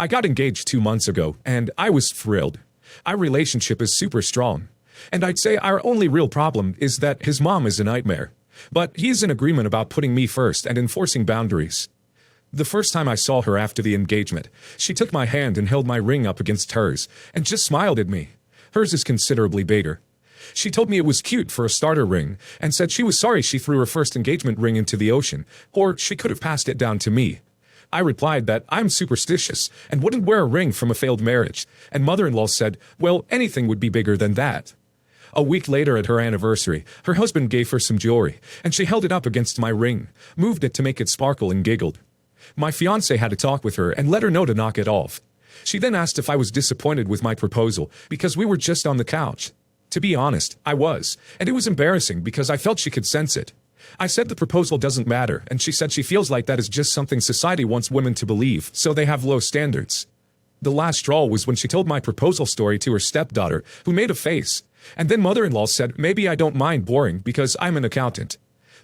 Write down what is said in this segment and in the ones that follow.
I got engaged 2 months ago, and I was thrilled. Our relationship is super strong. And I'd say our only real problem is that his mom is a nightmare. But he's in agreement about putting me first and enforcing boundaries. The first time I saw her after the engagement, she took my hand and held my ring up against hers, and just smiled at me. Hers is considerably bigger. She told me it was cute for a starter ring, and said she was sorry she threw her first engagement ring into the ocean, or she could have passed it down to me. I replied that I'm superstitious and wouldn't wear a ring from a failed marriage, and mother-in-law said, well, anything would be bigger than that. A week later at her anniversary, her husband gave her some jewelry, and she held it up against my ring, moved it to make it sparkle and giggled. My fiance had a talk with her and let her know to knock it off. She then asked if I was disappointed with my proposal because we were just on the couch. To be honest, I was, and it was embarrassing because I felt she could sense it. I said the proposal doesn't matter, and she said she feels like that is just something society wants women to believe, so they have low standards. The last straw was when she told my proposal story to her stepdaughter, who made a face. And then mother-in-law said maybe I don't mind boring because I'm an accountant.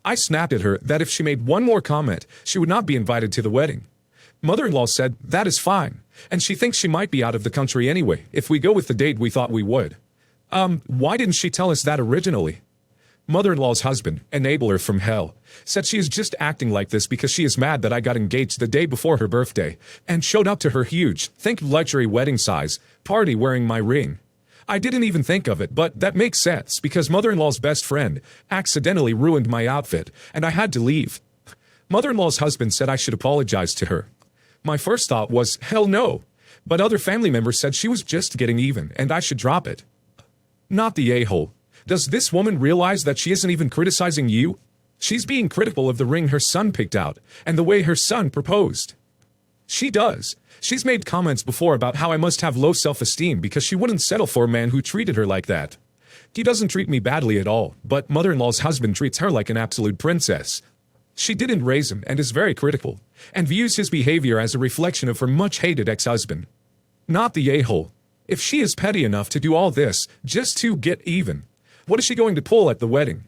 I snapped at her that if she made one more comment, she would not be invited to the wedding. Mother-in-law said that is fine, and she thinks she might be out of the country anyway if we go with the date we thought we would. Why didn't she tell us that originally? Mother-in-law's husband, enabler from hell, said she is just acting like this because she is mad that I got engaged the day before her birthday and showed up to her huge, think luxury wedding size, party wearing my ring. I didn't even think of it, but that makes sense because mother-in-law's best friend accidentally ruined my outfit, and I had to leave. Mother-in-law's husband said I should apologize to her. My first thought was, hell no, but other family members said she was just getting even, and I should drop it. Not the a-hole. Does this woman realize that she isn't even criticizing you? She's being critical of the ring her son picked out, and the way her son proposed. She does. She's made comments before about how I must have low self-esteem because she wouldn't settle for a man who treated her like that. He doesn't treat me badly at all, but mother-in-law's husband treats her like an absolute princess. She didn't raise him and is very critical, and views his behavior as a reflection of her much-hated ex-husband. Not the a-hole. If she is petty enough to do all this just to get even, what is she going to pull at the wedding?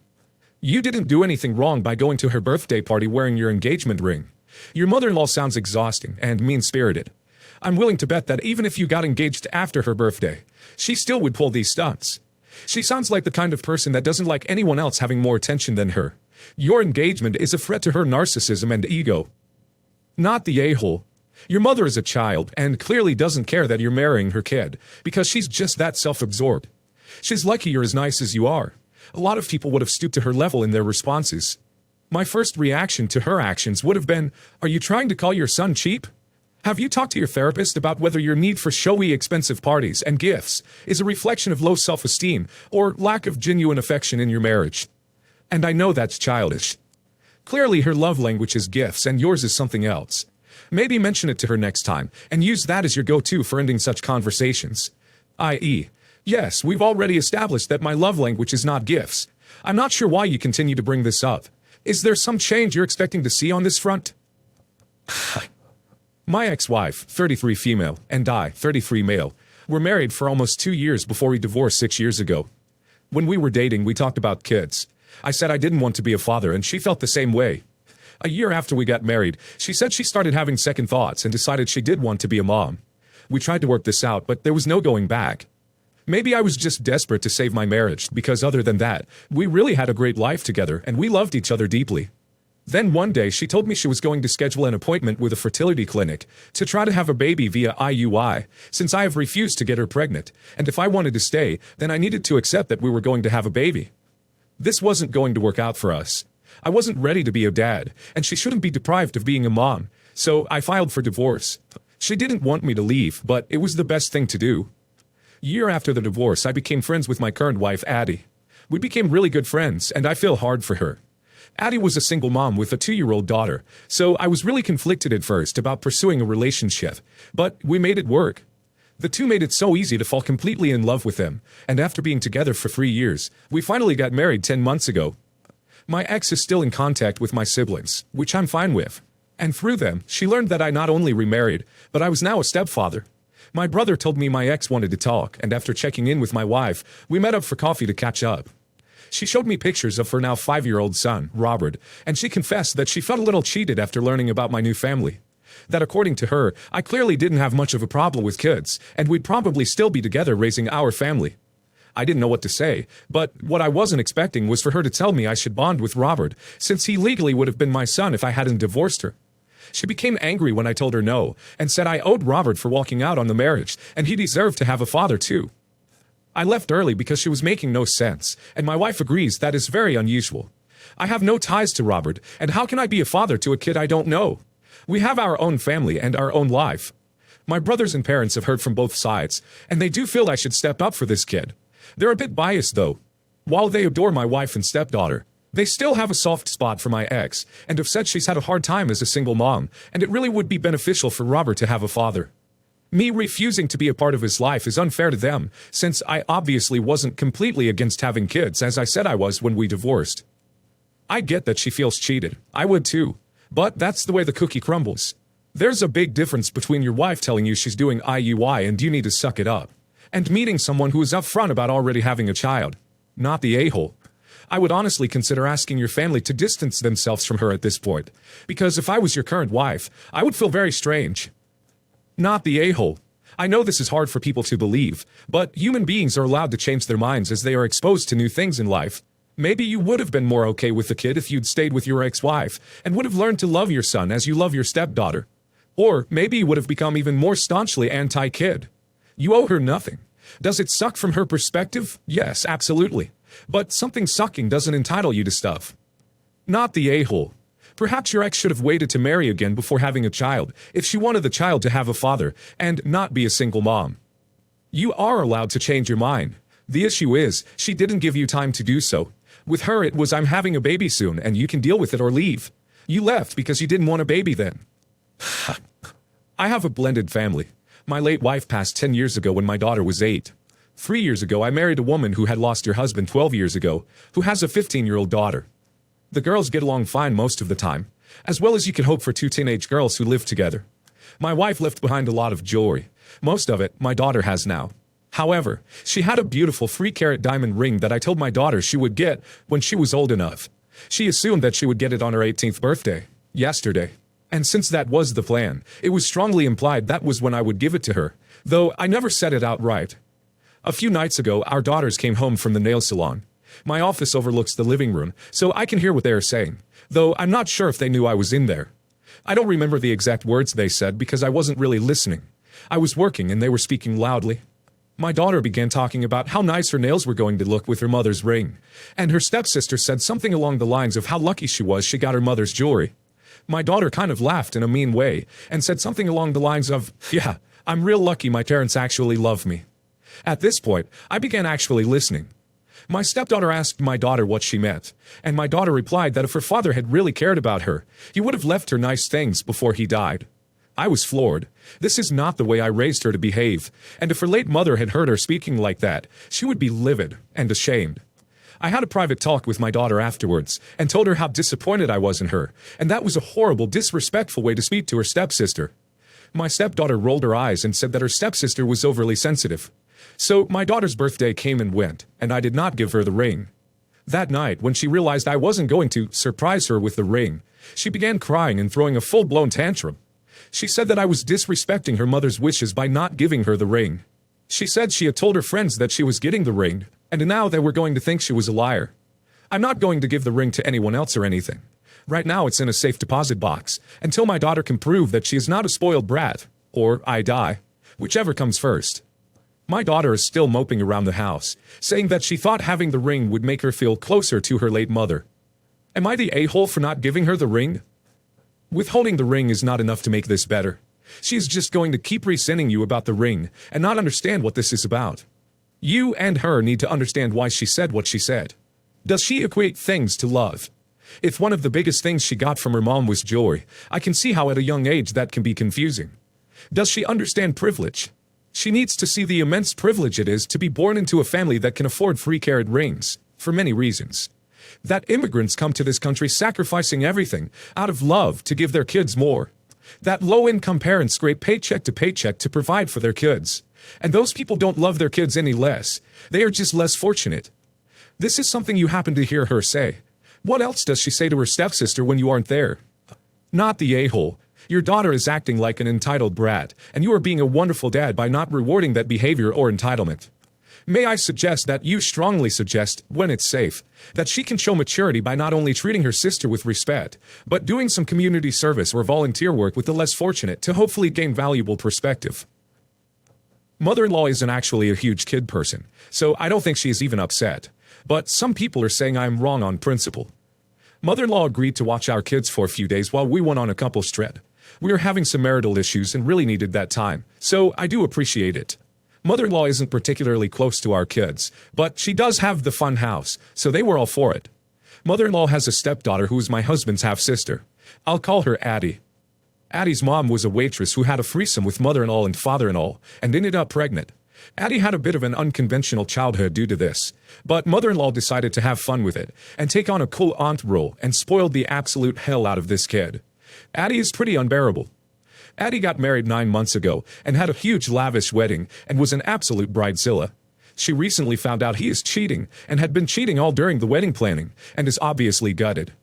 You didn't do anything wrong by going to her birthday party wearing your engagement ring. Your mother-in-law sounds exhausting and mean-spirited. I'm willing to bet that even if you got engaged after her birthday, she still would pull these stunts. She sounds like the kind of person that doesn't like anyone else having more attention than her. Your engagement is a threat to her narcissism and ego. Not the a-hole. Your mother is a child and clearly doesn't care that you're marrying her kid because she's just that self-absorbed. She's lucky you're as nice as you are. A lot of people would have stooped to her level in their responses. My first reaction to her actions would have been, are you trying to call your son cheap? Have you talked to your therapist about whether your need for showy, expensive parties and gifts is a reflection of low self-esteem or lack of genuine affection in your marriage? And I know that's childish. Clearly her love language is gifts and yours is something else. Maybe mention it to her next time and use that as your go-to for ending such conversations. I.e., yes, we've already established that my love language is not gifts. I'm not sure why you continue to bring this up. Is there some change you're expecting to see on this front? My ex-wife, 33 female, and I, 33 male, were married for almost 2 years before we divorced 6 years ago. When we were dating, we talked about kids. I said I didn't want to be a father, and she felt the same way. A year after we got married, she said she started having second thoughts and decided she did want to be a mom. We tried to work this out, but there was no going back. Maybe I was just desperate to save my marriage, because other than that, we really had a great life together and we loved each other deeply. Then one day she told me she was going to schedule an appointment with a fertility clinic to try to have a baby via IUI, since I have refused to get her pregnant, and if I wanted to stay, then I needed to accept that we were going to have a baby. This wasn't going to work out for us. I wasn't ready to be a dad, and she shouldn't be deprived of being a mom, so I filed for divorce. She didn't want me to leave, but it was the best thing to do. Year after the divorce, I became friends with my current wife, Addie. We became really good friends, and I feel hard for her. Addie was a single mom with a 2-year-old daughter, so I was really conflicted at first about pursuing a relationship, but we made it work. The two made it so easy to fall completely in love with them, and after being together for 3 years, we finally got married 10 months ago. My ex is still in contact with my siblings, which I'm fine with. And through them, she learned that I not only remarried, but I was now a stepfather. My brother told me my ex wanted to talk, and after checking in with my wife, we met up for coffee to catch up. She showed me pictures of her now 5-year-old son, Robert, and she confessed that she felt a little cheated after learning about my new family. That according to her, I clearly didn't have much of a problem with kids, and we'd probably still be together raising our family. I didn't know what to say, but what I wasn't expecting was for her to tell me I should bond with Robert, since he legally would have been my son if I hadn't divorced her. She became angry when I told her no, and said I owed Robert for walking out on the marriage, and he deserved to have a father too. I left early because she was making no sense, and my wife agrees that is very unusual. I have no ties to Robert, and how can I be a father to a kid I don't know? We have our own family and our own life. My brothers and parents have heard from both sides, and they do feel I should step up for this kid. They're a bit biased, though. While they adore my wife and stepdaughter, they still have a soft spot for my ex, and have said she's had a hard time as a single mom, and it really would be beneficial for Robert to have a father. Me refusing to be a part of his life is unfair to them, since I obviously wasn't completely against having kids as I said I was when we divorced. I get that she feels cheated. I would too. But that's the way the cookie crumbles. There's a big difference between your wife telling you she's doing IUI and you need to suck it up, and meeting someone who is upfront about already having a child. Not the a-hole. I would honestly consider asking your family to distance themselves from her at this point, because if I was your current wife, I would feel very strange. Not the a-hole. I know this is hard for people to believe, but human beings are allowed to change their minds as they are exposed to new things in life. Maybe you would have been more okay with the kid if you'd stayed with your ex-wife, and would have learned to love your son as you love your stepdaughter. Or maybe you would have become even more staunchly anti-kid. You owe her nothing. Does it suck from her perspective? Yes, absolutely. But something sucking doesn't entitle you to stuff. Not the a-hole. Perhaps your ex should have waited to marry again before having a child, if she wanted the child to have a father, and not be a single mom. You are allowed to change your mind. The issue is, she didn't give you time to do so. With her it was I'm having a baby soon, and you can deal with it or leave. You left because you didn't want a baby then. I have a blended family. My late wife passed 10 years ago when my daughter was 8. 3 years ago I married a woman who had lost her husband 12 years ago, who has a 15-year-old daughter. The girls get along fine most of the time, as well as you could hope for two teenage girls who live together. My wife left behind a lot of jewelry. Most of it my daughter has now. However, she had a beautiful 3-carat diamond ring that I told my daughter she would get when she was old enough. She assumed that she would get it on her 18th birthday, yesterday. And since that was the plan, it was strongly implied that was when I would give it to her, though I never said it outright. A few nights ago, our daughters came home from the nail salon. My office overlooks the living room, so I can hear what they are saying, though I'm not sure if they knew I was in there. I don't remember the exact words they said because I wasn't really listening. I was working and they were speaking loudly. My daughter began talking about how nice her nails were going to look with her mother's ring, and her stepsister said something along the lines of how lucky she was she got her mother's jewelry. My daughter kind of laughed in a mean way and said something along the lines of, "Yeah, I'm real lucky my parents actually love me." At this point, I began actually listening. My stepdaughter asked my daughter what she meant, and my daughter replied that if her father had really cared about her, he would have left her nice things before he died. I was floored. This is not the way I raised her to behave, and if her late mother had heard her speaking like that, she would be livid and ashamed. I had a private talk with my daughter afterwards, and told her how disappointed I was in her, and that was a horrible, disrespectful way to speak to her stepsister. My stepdaughter rolled her eyes and said that her stepsister was overly sensitive. So my daughter's birthday came and went, and I did not give her the ring. That night, when she realized I wasn't going to surprise her with the ring, she began crying and throwing a full-blown tantrum. She said that I was disrespecting her mother's wishes by not giving her the ring. She said she had told her friends that she was getting the ring, and now they were going to think she was a liar. I'm not going to give the ring to anyone else or anything. Right now it's in a safe deposit box, until my daughter can prove that she is not a spoiled brat, or I die, whichever comes first. My daughter is still moping around the house, saying that she thought having the ring would make her feel closer to her late mother. Am I the a-hole for not giving her the ring? Withholding the ring is not enough to make this better. She is just going to keep resenting you about the ring and not understand what this is about. You and her need to understand why she said what she said. Does she equate things to love? If one of the biggest things she got from her mom was jewelry, I can see how at a young age that can be confusing. Does she understand privilege? She needs to see the immense privilege it is to be born into a family that can afford 3-carat rings, for many reasons. That immigrants come to this country sacrificing everything, out of love, to give their kids more. That low-income parents scrape paycheck to provide for their kids. And those people don't love their kids any less. They are just less fortunate. This is something you happen to hear her say. What else does she say to her stepsister when you aren't there? Not the a-hole. Your daughter is acting like an entitled brat, and you are being a wonderful dad by not rewarding that behavior or entitlement. May I suggest that you strongly suggest, when it's safe, that she can show maturity by not only treating her sister with respect, but doing some community service or volunteer work with the less fortunate to hopefully gain valuable perspective. Mother-in-law isn't actually a huge kid person, so I don't think she is even upset. But some people are saying I'm wrong on principle. Mother-in-law agreed to watch our kids for a few days while we went on a couple's trip. We were having some marital issues and really needed that time, so I do appreciate it. Mother-in-law isn't particularly close to our kids, but she does have the fun house, so they were all for it. Mother-in-law has a stepdaughter who is my husband's half-sister. I'll call her Addie. Addie's mom was a waitress who had a threesome with mother-in-law and father-in-law, and ended up pregnant. Addie had a bit of an unconventional childhood due to this, but mother-in-law decided to have fun with it, and take on a cool aunt role, and spoiled the absolute hell out of this kid. Addie is pretty unbearable. Addie got married 9 months ago, and had a huge lavish wedding, and was an absolute bridezilla. She recently found out he is cheating, and had been cheating all during the wedding planning, and is obviously gutted.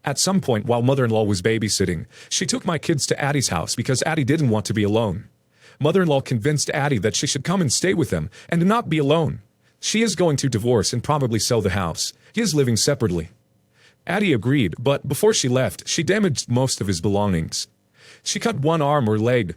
At some point while mother-in-law was babysitting, she took my kids to Addie's house because Addie didn't want to be alone. Mother-in-law convinced Addie that she should come and stay with them, and not be alone. She is going to divorce and probably sell the house. He is living separately. Addie agreed, but before she left, she damaged most of his belongings. She cut one arm or leg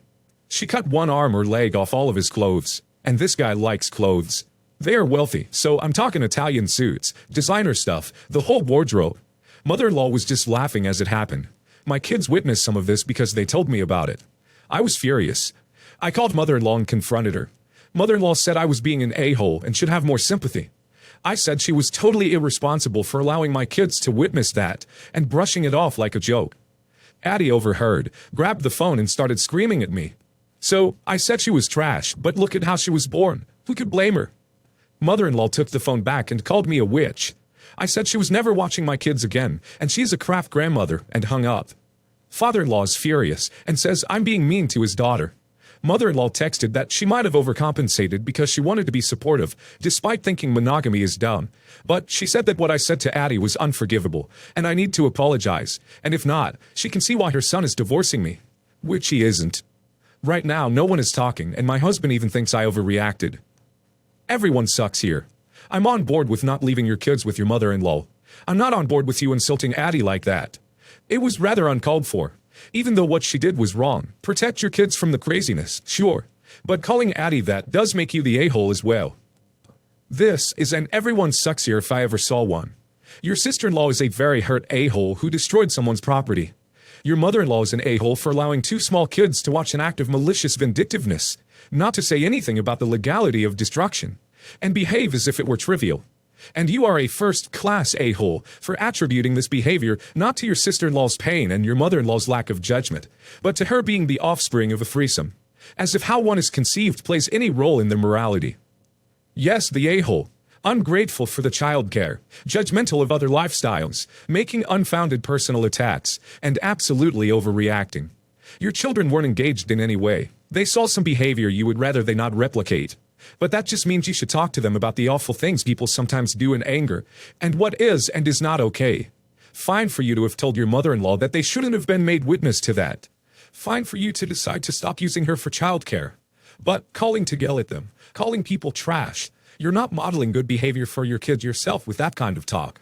off all of his clothes. And this guy likes clothes. They are wealthy, so I'm talking Italian suits, designer stuff, the whole wardrobe. Mother-in-law was just laughing as it happened. My kids witnessed some of this because they told me about it. I was furious. I called mother-in-law and confronted her. Mother-in-law said I was being an a-hole and should have more sympathy. I said she was totally irresponsible for allowing my kids to witness that, and brushing it off like a joke. Addie overheard, grabbed the phone and started screaming at me. So, I said she was trash, but look at how she was born. Who could blame her? Mother-in-law took the phone back and called me a witch. I said she was never watching my kids again, and she's a craft grandmother, and hung up. Father-in-law is furious, and says I'm being mean to his daughter. Mother-in-law texted that she might have overcompensated because she wanted to be supportive, despite thinking monogamy is dumb. But she said that what I said to Addie was unforgivable, and I need to apologize, and if not, she can see why her son is divorcing me. Which he isn't. Right now, no one is talking, and my husband even thinks I overreacted. Everyone sucks here. I'm on board with not leaving your kids with your mother-in-law. I'm not on board with you insulting Addie like that. It was rather uncalled for. Even though what she did was wrong, protect your kids from the craziness, sure. But calling Addie that does make you the a-hole as well. This is an everyone sucks here if I ever saw one. Your sister-in-law is a very hurt a-hole who destroyed someone's property. Your mother-in-law is an a-hole for allowing 2 small kids to watch an act of malicious vindictiveness, not to say anything about the legality of destruction, and behave as if it were trivial. And you are a first-class a-hole for attributing this behavior not to your sister-in-law's pain and your mother-in-law's lack of judgment, but to her being the offspring of a threesome, as if how one is conceived plays any role in their morality. Yes, the a-hole, ungrateful for the child care, judgmental of other lifestyles, making unfounded personal attacks, and absolutely overreacting. Your children weren't engaged in any way. They saw some behavior you would rather they not replicate. But that just means you should talk to them about the awful things people sometimes do in anger, and what is and is not okay. Fine for you to have told your mother-in-law that they shouldn't have been made witness to that. Fine for you to decide to stop using her for childcare. But calling to yell at them, calling people trash, you're not modeling good behavior for your kids yourself with that kind of talk.